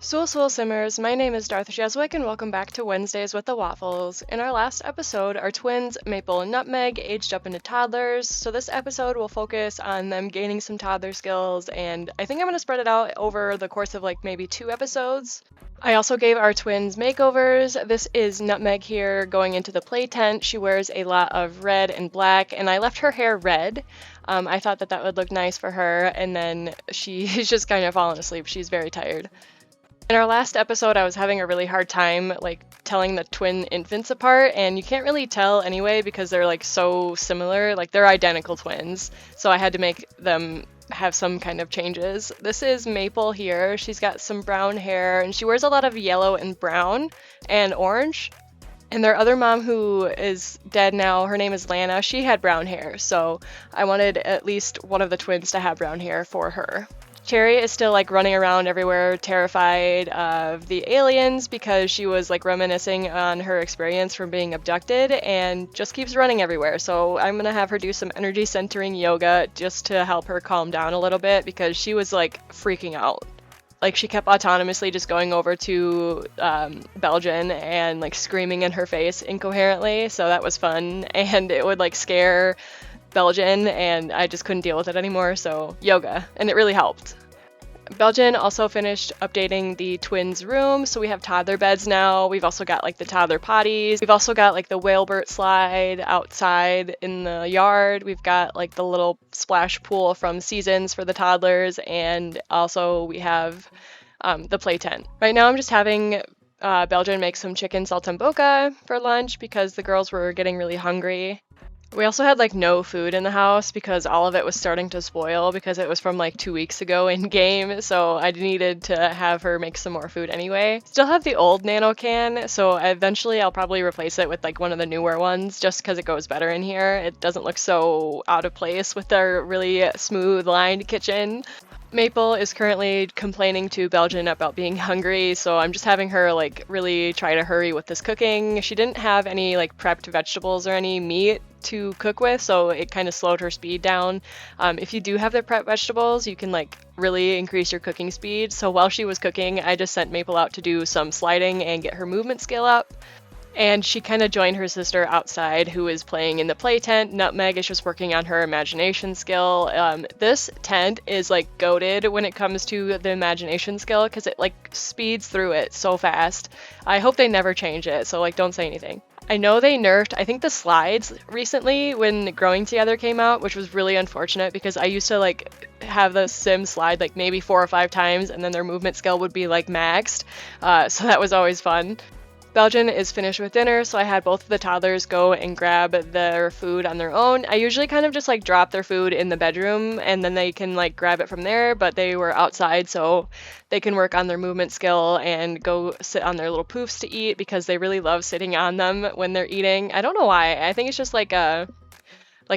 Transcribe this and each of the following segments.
Soul Simmers, my name is Darth Jeswick and welcome back to Wednesdays with the Waffles. In our last episode, our twins, Maple and Nutmeg, aged up into toddlers, so this episode will focus on them gaining some toddler skills, and I think I'm going to spread it out over the course of like maybe 2 episodes. I also gave our twins makeovers. This is Nutmeg here going into the play tent. She wears a lot of red and black, and I left her hair red. I thought that would look nice for her, and then she's just kind of fallen asleep. She's very tired. In our last episode, I was having a really hard time like telling the twin infants apart, and you can't really tell anyway because they're like so similar, like they're identical twins. So I had to make them have some kind of changes. This is Maple here. She's got some brown hair and she wears a lot of yellow and brown and orange. And their other mom, who is dead now, her name is Lana, she had brown hair. So I wanted at least one of the twins to have brown hair for her. Cherry is still like running around everywhere, terrified of the aliens because she was like reminiscing on her experience from being abducted and just keeps running everywhere. So I'm gonna have her do some energy centering yoga just to help her calm down a little bit because she was like freaking out. Like she kept autonomously just going over to Belgian and like screaming in her face incoherently. So that was fun, and it would like scare Belgian, and I just couldn't deal with it anymore, so yoga, and it really helped. Belgian also finished updating the twins' room, so we have toddler beds now. We've also got like the toddler potties. We've also got like the Whalebert slide outside in the yard. We've got like the little splash pool from Seasons for the toddlers, and also we have the play tent. Right now I'm just having Belgian make some chicken saltimbocca for lunch because the girls were getting really hungry. We also had like no food in the house because all of it was starting to spoil because it was from like 2 weeks ago in game, so I needed to have her make some more food anyway. Still have the old nano can, so eventually I'll probably replace it with like one of the newer ones just because it goes better in here. It doesn't look so out of place with our really smooth lined kitchen. Maple is currently complaining to Belgian about being hungry, so I'm just having her like really try to hurry with this cooking. She didn't have any like prepped vegetables or any meat to cook with, so it kind of slowed her speed down. If you do have the prepped vegetables, you can like really increase your cooking speed. So while she was cooking, I just sent Maple out to do some sliding and get her movement skill up. And she kind of joined her sister outside, who is playing in the play tent. Nutmeg is just working on her imagination skill. This tent is like goated when it comes to the imagination skill because it like speeds through it so fast. I hope they never change it, so like don't say anything. I know they nerfed, I think, the slides recently when Growing Together came out, which was really unfortunate because I used to like have the Sim slide like maybe 4 or 5 times and then their movement skill would be like maxed. So that was always fun. Belgian is finished with dinner, so I had both of the toddlers go and grab their food on their own. I usually kind of just like drop their food in the bedroom and then they can like grab it from there, but they were outside so they can work on their movement skill and go sit on their little poofs to eat because they really love sitting on them when they're eating. I don't know why. I think it's just like a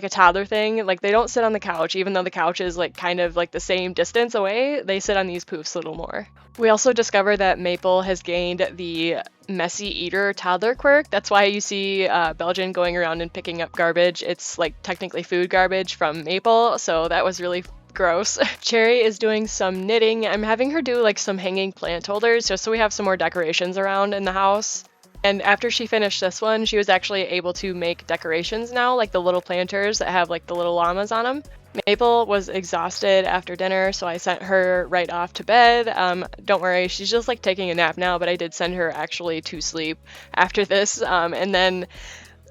toddler thing. Like they don't sit on the couch, even though the couch is like kind of like the same distance away. They sit on these poofs a little more. We also discovered that Maple has gained the messy eater toddler quirk. That's why you see Belgian going around and picking up garbage. It's like technically food garbage from Maple, so that was really gross. Cherry is doing some knitting. I'm having her do like some hanging plant holders just so we have some more decorations around in the house. And after she finished this one, she was actually able to make decorations now, like the little planters that have like the little llamas on them. Maple was exhausted after dinner, so I sent her right off to bed. Don't worry, she's just like taking a nap now, but I did send her actually to sleep after this. And then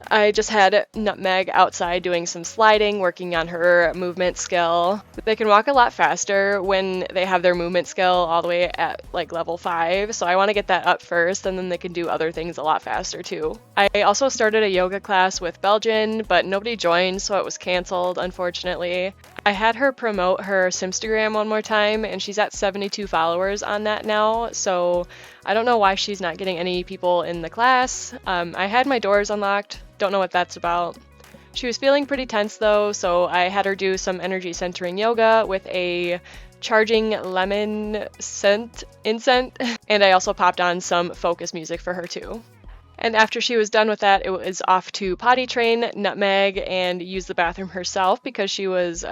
I just had Nutmeg outside doing some sliding, working on her movement skill. They can walk a lot faster when they have their movement skill all the way at like level 5, so I want to get that up first and then they can do other things a lot faster too. I also started a yoga class with Belgian, but nobody joined, so it was canceled, unfortunately. I had her promote her Simstagram one more time, and she's at 72 followers on that now, so I don't know why she's not getting any people in the class. I had my doors unlocked, don't know what that's about. She was feeling pretty tense though, so I had her do some energy centering yoga with a charging lemon incense, and I also popped on some focus music for her too. And after she was done with that, it was off to potty train Nutmeg and use the bathroom herself because she was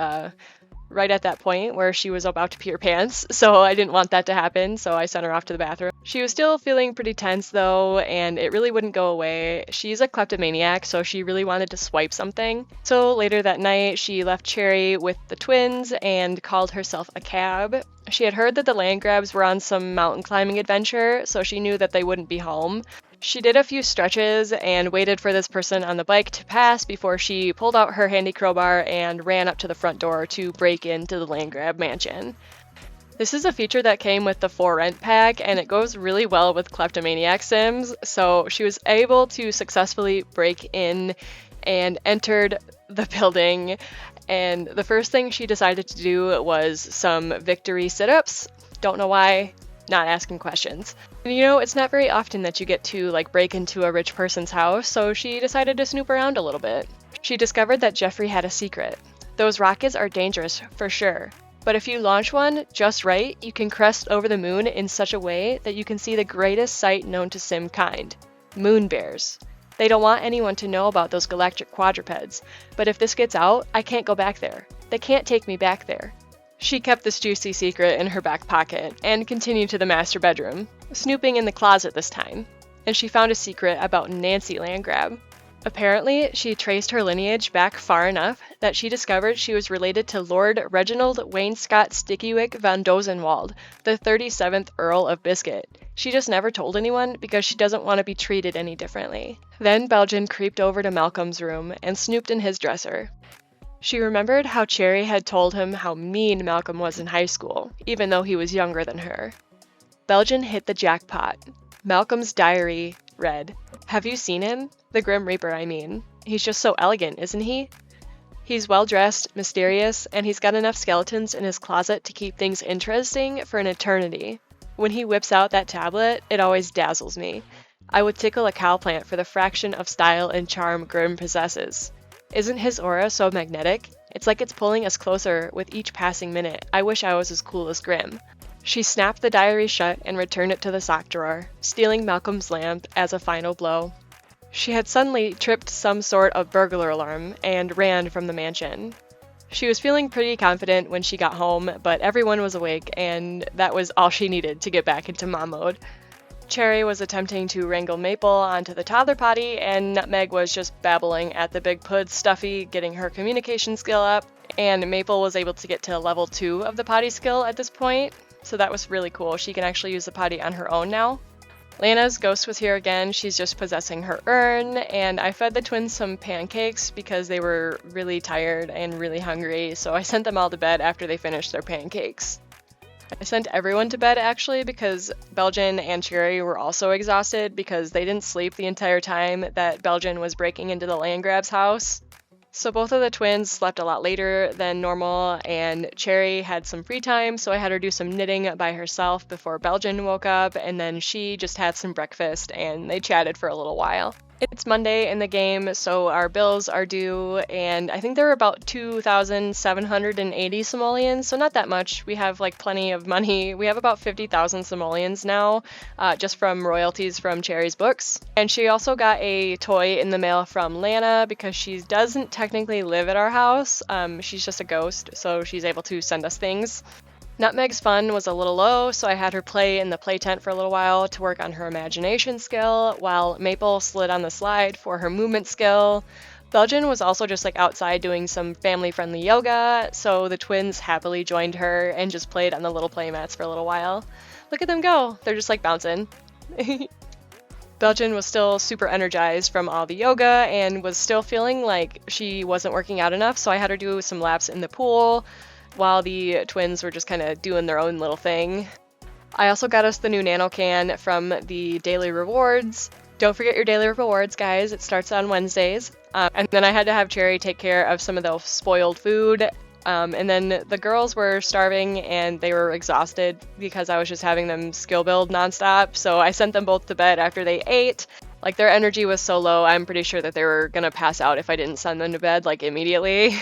right at that point where she was about to pee her pants, so I didn't want that to happen, so I sent her off to the bathroom. She was still feeling pretty tense though, and it really wouldn't go away. She's a kleptomaniac, so she really wanted to swipe something. So later that night, she left Cherry with the twins and called herself a cab. She had heard that the land grabs were on some mountain climbing adventure, so she knew that they wouldn't be home. She did a few stretches and waited for this person on the bike to pass before she pulled out her handy crowbar and ran up to the front door to break into the land grab mansion. This is a feature that came with the For Rent pack, and it goes really well with kleptomaniac sims, so she was able to successfully break in and entered the building, and the first thing she decided to do was some victory sit-ups. Don't know why, not asking questions. And you know, it's not very often that you get to break into a rich person's house, so she decided to snoop around a little bit. She discovered that Jeffrey had a secret. Those rockets are dangerous, for sure. But if you launch one just right, you can crest over the moon in such a way that you can see the greatest sight known to sim kind. Moon bears. They don't want anyone to know about those galactic quadrupeds, but if this gets out, I can't go back there. They can't take me back there. She kept this juicy secret in her back pocket and continued to the master bedroom, snooping in the closet this time, and she found a secret about Nancy Landgrab. Apparently, she traced her lineage back far enough that she discovered she was related to Lord Reginald Wainscott Stickywick von Dosenwald, the 37th Earl of Biscuit. She just never told anyone because she doesn't want to be treated any differently. Then Belgian creeped over to Malcolm's room and snooped in his dresser. She remembered how Cherry had told him how mean Malcolm was in high school, even though he was younger than her. Belgian hit the jackpot. Malcolm's diary read, "Have you seen him? The Grim Reaper, I mean. He's just so elegant, isn't he? He's well-dressed, mysterious, and he's got enough skeletons in his closet to keep things interesting for an eternity. When he whips out that tablet, it always dazzles me. I would tickle a cowplant for the fraction of style and charm Grim possesses. Isn't his aura so magnetic? It's like it's pulling us closer with each passing minute. I wish I was as cool as Grim." She snapped the diary shut and returned it to the sock drawer, stealing Malcolm's lamp as a final blow. She had suddenly tripped some sort of burglar alarm and ran from the mansion. She was feeling pretty confident when she got home, but everyone was awake, and that was all she needed to get back into mom mode. Cherry was attempting to wrangle Maple onto the toddler potty, and Nutmeg was just babbling at the big pud Stuffy, getting her communication skill up, and Maple was able to get to level 2 of the potty skill at this point, so that was really cool. She can actually use the potty on her own now. Lana's ghost was here again. She's just possessing her urn, and I fed the twins some pancakes because they were really tired and really hungry, so I sent them all to bed after they finished their pancakes. I sent everyone to bed actually because Belgian and Cherry were also exhausted because they didn't sleep the entire time that Belgian was breaking into the Landgrab's house. So both of the twins slept a lot later than normal, and Cherry had some free time, so I had her do some knitting by herself before Belgian woke up, and then she just had some breakfast and they chatted for a little while. It's Monday in the game, so our bills are due, and I think there are about 2,780 simoleons, so not that much. We have plenty of money. We have about 50,000 simoleons now, just from royalties from Cherry's books. And she also got a toy in the mail from Lana because she doesn't technically live at our house. She's just a ghost, so she's able to send us things. Nutmeg's fun was a little low, so I had her play in the play tent for a little while to work on her imagination skill, while Maple slid on the slide for her movement skill. Belgian was also just outside doing some family-friendly yoga, so the twins happily joined her and just played on the little play mats for a little while. Look at them go! They're just bouncing. Belgian was still super energized from all the yoga and was still feeling like she wasn't working out enough, so I had her do some laps in the pool, while the twins were just kind of doing their own little thing. I also got us the new nano can from the daily rewards. Don't forget your daily rewards, guys. It starts on Wednesdays. And then I had to have Cherry take care of some of the spoiled food. And then the girls were starving and they were exhausted because I was just having them skill build nonstop. So I sent them both to bed after they ate. Their energy was so low, I'm pretty sure that they were gonna pass out if I didn't send them to bed immediately.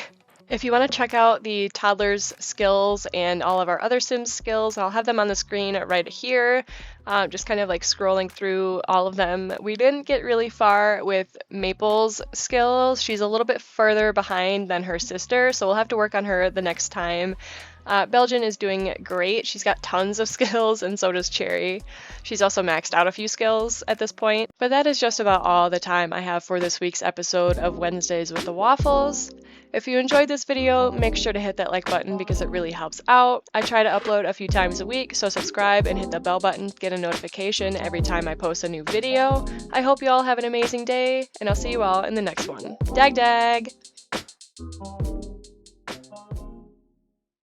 If you want to check out the Toddlers skills and all of our other Sims skills, I'll have them on the screen right here. Just kind of like scrolling through all of them. We didn't get really far with Maple's skills. She's a little bit further behind than her sister, so we'll have to work on her the next time. Belgian is doing great. She's got tons of skills, and so does Cherry. She's also maxed out a few skills at this point. But that is just about all the time I have for this week's episode of Wednesdays with the Waffles. If you enjoyed this video, make sure to hit that like button because it really helps out. I try to upload a few times a week, so subscribe and hit the bell button to get a notification every time I post a new video. I hope you all have an amazing day, and I'll see you all in the next one. Dag dag!